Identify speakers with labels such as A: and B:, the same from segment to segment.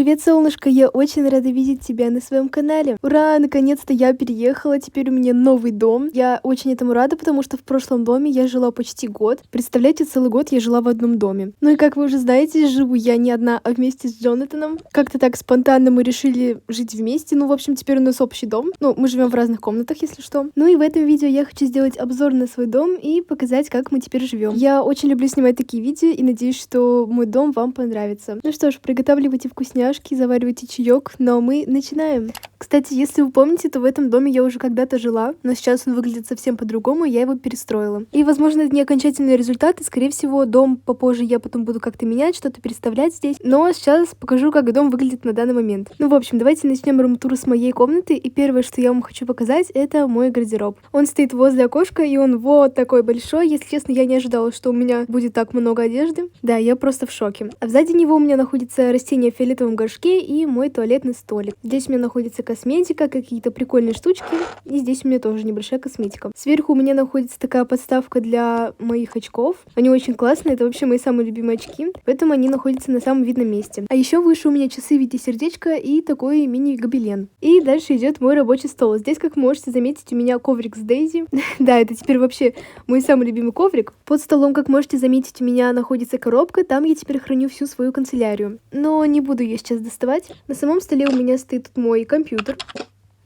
A: Привет, солнышко, я очень рада видеть тебя на своем канале. Ура, наконец-то я переехала, теперь у меня новый дом. Я очень этому рада, потому что в прошлом доме я жила почти год. Представляете, целый год я жила в одном доме. Ну и как вы уже знаете, живу я не одна, а вместе с Джонатаном. Как-то так спонтанно мы решили жить вместе. Ну, в общем, теперь у нас общий дом. Ну, мы живем в разных комнатах, если что. Ну и в этом видео я хочу сделать обзор на свой дом и показать, как мы теперь живем. Я очень люблю снимать такие видео и надеюсь, что мой дом вам понравится. Ну что ж, приготавливайте вкусняшки, заваривайте чаек, но мы начинаем. Кстати, если вы помните, то в этом доме я уже когда-то жила, но сейчас он выглядит совсем по-другому, я его перестроила. И, возможно, это не окончательный результат, и, скорее всего, дом попозже я потом буду как-то менять, что-то переставлять здесь. Но сейчас покажу, как дом выглядит на данный момент. Ну, в общем, давайте начнем рум-тур с моей комнаты, и первое, что я вам хочу показать, это мой гардероб. Он стоит возле окошка, и он вот такой большой. Если честно, я не ожидала, что у меня будет так много одежды. Да, я просто в шоке. А сзади него у меня находится растение в фиолетовом горшке и мой туалетный столик. Здесь у меня находится косметика, какие-то прикольные штучки, и здесь у меня тоже небольшая косметика. Сверху у меня находится такая подставка для моих очков. Они очень классные, это вообще мои самые любимые очки, поэтому они находятся на самом видном месте. А еще выше у меня часы в виде сердечка и такой мини-гобелен. И дальше идет мой рабочий стол. Здесь, как можете заметить, у меня коврик с Дейзи. Да, это теперь вообще мой самый любимый коврик. Под столом, как можете заметить, у меня находится коробка, там я теперь храню всю свою канцелярию. Но не буду ее сейчас доставать. На самом столе у меня стоит тут мой компьютер.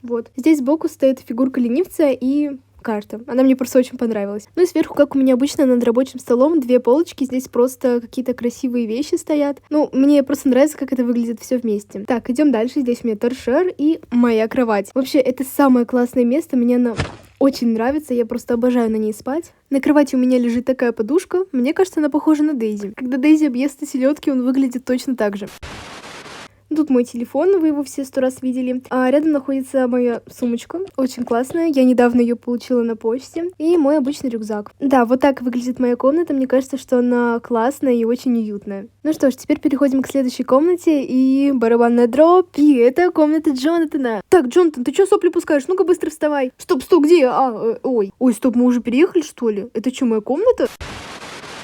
A: Вот. Здесь сбоку стоит фигурка ленивца и карта. Она мне просто очень понравилась. Ну и сверху, как у меня обычно, над рабочим столом две полочки. Здесь просто какие-то красивые вещи стоят. Ну, мне просто нравится, как это выглядит все вместе. Так, идем дальше. Здесь у меня торшер и моя кровать. Вообще, это самое классное место. Мне она очень нравится, я просто обожаю на ней спать. На кровати у меня лежит такая подушка. Мне кажется, она похожа на Дейзи. Когда Дейзи объестся селедки, он выглядит точно так же. Тут мой телефон, вы его все 100 раз видели. А рядом находится моя сумочка, очень классная. Я недавно ее получила на почте. И мой обычный рюкзак. Да, вот так выглядит моя комната. Мне кажется, что она классная и очень уютная. Ну что ж, теперь переходим к следующей комнате. И барабанная дробь. И это комната Джонатана. Так, Джонатан, ты что сопли пускаешь? Ну-ка быстро вставай. Стоп, где? Ой, стоп, мы уже переехали, что ли? Это что, моя комната?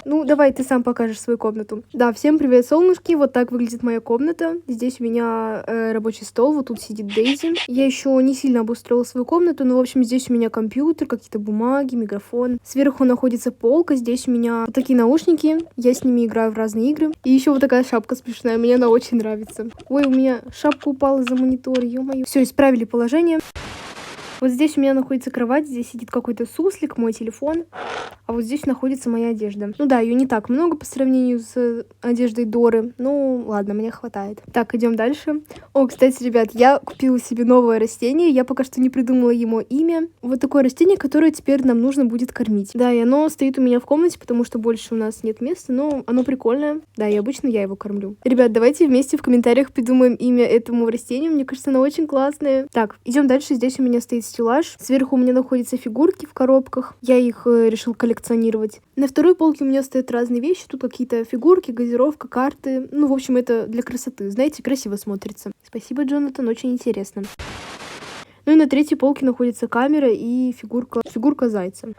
A: Ну, давай ты сам покажешь свою комнату. Да, всем привет, солнышки. Вот так выглядит моя комната. Здесь у меня рабочий стол, вот тут сидит Дейзи. Я еще не сильно обустроила свою комнату, но, в общем, здесь у меня компьютер, какие-то бумаги, микрофон. Сверху находится полка, здесь у меня вот такие наушники. Я с ними играю в разные игры. И еще вот такая шапка смешная, мне она очень нравится. Ой, у меня шапка упала за монитор, ё-моё. Все, исправили положение. Вот здесь у меня находится кровать, здесь сидит какой-то суслик, мой телефон, а вот здесь находится моя одежда. Ну да, ее не так много по сравнению с одеждой Доры, ну ладно, мне хватает. Так, идем дальше. О, кстати, ребят, я купила себе новое растение, я пока что не придумала ему имя. Вот такое растение, которое теперь нам нужно будет кормить. Да, и оно стоит у меня в комнате, потому что больше у нас нет места, но оно прикольное. Да, и обычно я его кормлю. Ребят, давайте вместе в комментариях придумаем имя этому растению, мне кажется, оно очень классное. Так, идем дальше, здесь у меня стоит стеллаж. Сверху у меня находятся фигурки в коробках. Я их решил коллекционировать. На второй полке у меня стоят разные вещи. Тут какие-то фигурки, газировка, карты. Ну, в общем, это для красоты. Знаете, красиво смотрится. Спасибо, Джонатан, очень интересно. Ну и на третьей полке находится камера и фигурка зайца.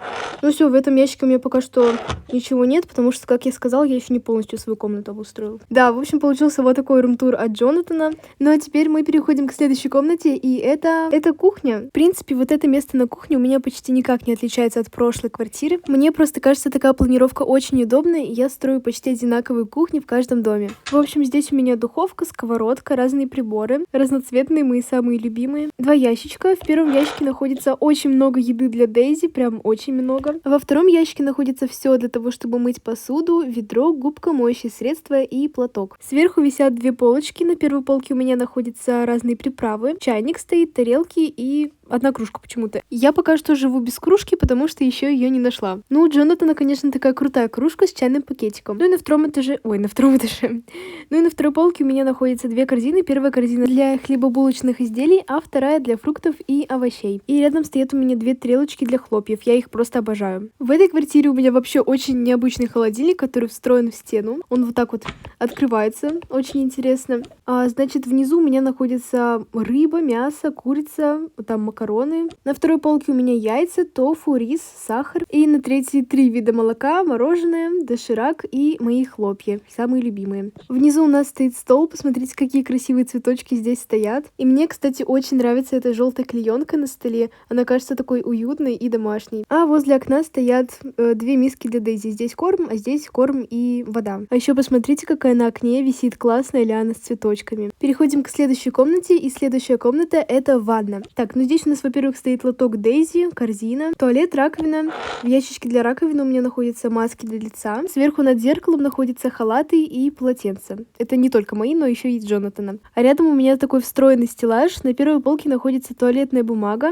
A: Ну все, в этом ящике у меня пока что ничего нет, потому что, как я сказала, я еще не полностью свою комнату обустроила. Да, в общем, получился вот такой рум-тур от Джонатана. Ну а теперь мы переходим к следующей комнате, и это кухня. В принципе, вот это место на кухне у меня почти никак не отличается от прошлой квартиры. Мне просто кажется, такая планировка очень удобная, и я строю почти одинаковые кухни в каждом доме. В общем, здесь у меня духовка, сковородка, разные приборы, разноцветные, мои самые любимые. Два ящичка. В первом ящике находится очень много еды для Дейзи, прям очень много. Во втором ящике находится все для того, чтобы мыть посуду, ведро, губка, моющее средство и платок. Сверху висят две полочки. На первой полке у меня находятся разные приправы. Чайник стоит, тарелки и одна кружка почему-то. Я пока что живу без кружки, потому что еще ее не нашла. Ну, у Джонатана, конечно, такая крутая кружка с чайным пакетиком. Ну и на втором этаже... Ой, на втором этаже. Ну и на второй полке у меня находятся две корзины. Первая корзина для хлебобулочных изделий, а вторая для фруктов и овощей. И рядом стоят у меня две тарелочки для хлопьев. Я их просто обожаю. В этой квартире у меня вообще очень необычный холодильник, который встроен в стену. Он вот так вот открывается. Очень интересно. Значит, внизу у меня находится рыба, мясо, курица, там макароны. На второй полке у меня яйца, тофу, рис, сахар. И на третьей 3 вида молока, мороженое, доширак и мои хлопья, самые любимые. Внизу у нас стоит стол, посмотрите, какие красивые цветочки здесь стоят. И мне, кстати, очень нравится эта желтая клеенка на столе. Она кажется такой уютной и домашней. А возле окна стоят 2 миски для Дейзи. Здесь корм, а здесь корм и вода. А еще посмотрите, какая на окне висит классная лиана с цветочками. Переходим к следующей комнате, и следующая комната — это ванна. Так, ну здесь у нас, во-первых, стоит лоток Дейзи, корзина, туалет, раковина. В ящичке для раковины у меня находятся маски для лица. Сверху над зеркалом находятся халаты и полотенца. Это не только мои, но еще и Джонатана. А рядом у меня такой встроенный стеллаж. На первой полке находится туалетная бумага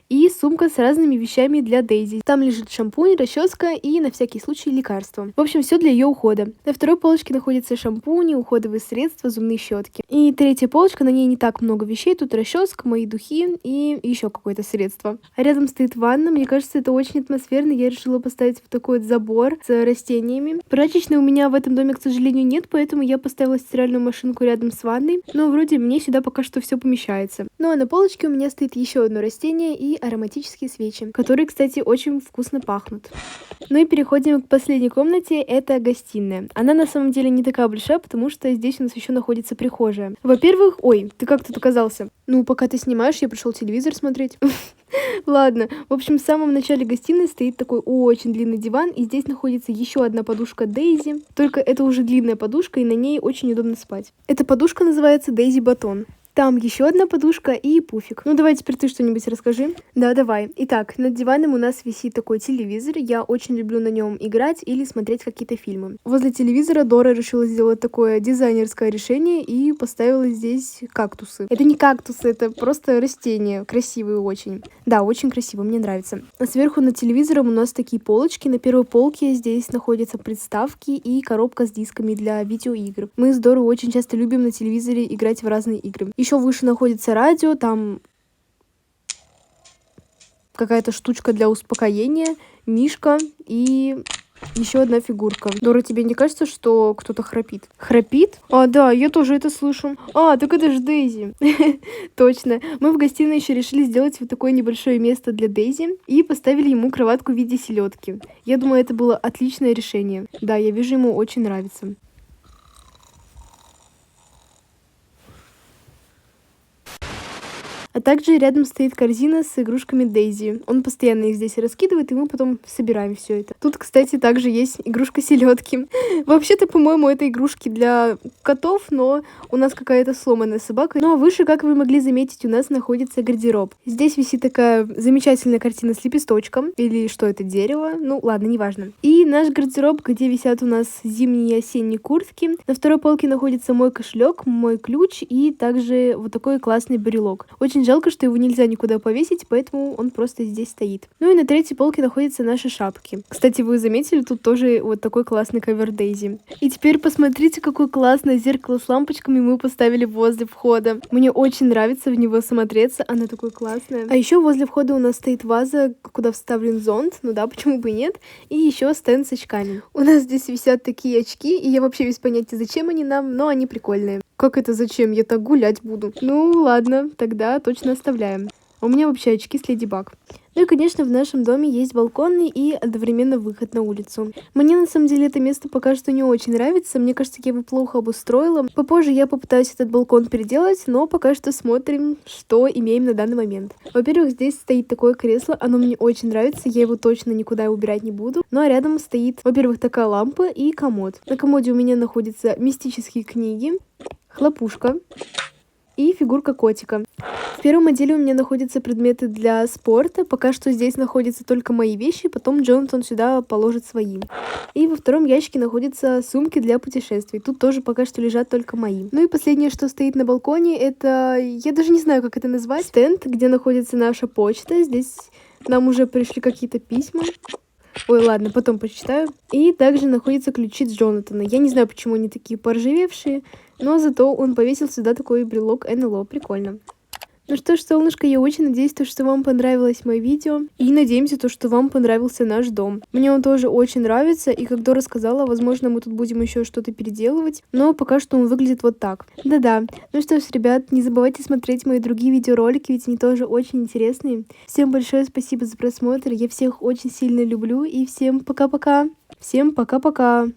A: и сумка с разными вещами для Дейзи. Там лежит шампунь, расческа и на всякий случай лекарства. В общем, все для ее ухода. На второй полочке находятся шампуни, уходовые средства, зубные щетки. И третья полочка, на ней не так много вещей. Тут расческа, мои духи и еще какое-то средство. А рядом стоит ванна. Мне кажется, это очень атмосферно. Я решила поставить вот такой вот забор с растениями. Прачечной у меня в этом доме, к сожалению, нет, поэтому я поставила стиральную машинку рядом с ванной. Но вроде мне сюда пока что все помещается. Ну а на полочке у меня стоит еще одно растение и ароматические свечи, которые, кстати, очень вкусно пахнут. Ну и переходим к последней комнате, это гостиная. Она на самом деле не такая большая, потому что здесь у нас еще находится прихожая. Во-первых, ой, ты как тут оказался? Ну, пока ты снимаешь, я пришел телевизор смотреть. Ладно, в общем, в самом начале гостиной стоит такой очень длинный диван, и здесь находится еще одна подушка Дейзи, только это уже длинная подушка, и на ней очень удобно спать. Эта подушка называется Дейзи Батон. Там еще одна подушка и пуфик. Ну, давай теперь ты что-нибудь расскажи. Да, давай. Итак, над диваном у нас висит такой телевизор. Я очень люблю на нем играть или смотреть какие-то фильмы. Возле телевизора Дора решила сделать такое дизайнерское решение и поставила здесь кактусы. Это не кактусы, это просто растения. Красивые очень. Да, очень красиво, мне нравится. А сверху над телевизором у нас такие полочки. На первой полке здесь находятся приставки и коробка с дисками для видеоигр. Мы с Дорой очень часто любим на телевизоре играть в разные игры. Еще выше находится радио, там какая-то штучка для успокоения, мишка и еще одна фигурка. Дора, тебе не кажется, что кто-то храпит? Храпит? А, да, я тоже это слышу. А, так это же Дейзи. Точно. Мы в гостиной еще решили сделать вот такое небольшое место для Дейзи и поставили ему кроватку в виде селедки. Я думаю, это было отличное решение. Да, я вижу, ему очень нравится. А также рядом стоит корзина с игрушками Дейзи. Он постоянно их здесь раскидывает, и мы потом собираем все это. Тут, кстати, также есть игрушка селедки. Вообще-то, по-моему, это игрушки для котов, но у нас какая-то сломанная собака. Ну а выше, как вы могли заметить, у нас находится гардероб. Здесь висит такая замечательная картина с лепесточком. Или что это, дерево? Ну ладно, неважно. И наш гардероб, где висят у нас зимние и осенние куртки. На второй полке находится мой кошелек, мой ключ и также вот такой классный брелок. Очень жалко, что его нельзя никуда повесить, поэтому он просто здесь стоит. Ну и на третьей полке находятся наши шапки. Кстати, вы заметили, тут тоже вот такой классный ковер Дейзи. И теперь посмотрите, какое классное зеркало с лампочками мы поставили возле входа. Мне очень нравится в него смотреться, оно такое классное. А еще возле входа у нас стоит ваза, куда вставлен зонт, ну да, почему бы и нет, и еще стенд с очками. У нас здесь висят такие очки, и я вообще без понятия, зачем они нам, но они прикольные. Как это зачем? Я так гулять буду. Ну ладно, тогда точно оставляем. А у меня вообще очки с Леди Баг. Ну и, конечно, в нашем доме есть балкон и одновременно выход на улицу. Мне, на самом деле, это место пока что не очень нравится. Мне кажется, я его плохо обустроила. Попозже я попытаюсь этот балкон переделать, но пока что смотрим, что имеем на данный момент. Во-первых, здесь стоит такое кресло. Оно мне очень нравится. Я его точно никуда убирать не буду. Ну а рядом стоит, во-первых, такая лампа и комод. На комоде у меня находятся мистические книги, хлопушка и фигурка котика. В первом отделе у меня находятся предметы для спорта. Пока что здесь находятся только мои вещи, потом Джонатан сюда положит свои. И во втором ящике находятся сумки для путешествий. Тут тоже пока что лежат только мои. Ну и последнее, что стоит на балконе, это... Я даже не знаю, как это назвать. Стенд, где находится наша почта. Здесь нам уже пришли какие-то письма. Ой, ладно, потом почитаю. И также находятся ключи Джонатана. Я не знаю, почему они такие поржавевшие, но зато он повесил сюда такой брелок НЛО. Прикольно. Ну что ж, солнышко, я очень надеюсь, что вам понравилось мое видео. И надеемся, что вам понравился наш дом. Мне он тоже очень нравится. И как Дора сказала, возможно, мы тут будем еще что-то переделывать. Но пока что он выглядит вот так. Да-да. Ну что ж, ребят, не забывайте смотреть мои другие видеоролики, ведь они тоже очень интересные. Всем большое спасибо за просмотр. Я всех очень сильно люблю. И всем пока-пока. Всем пока-пока.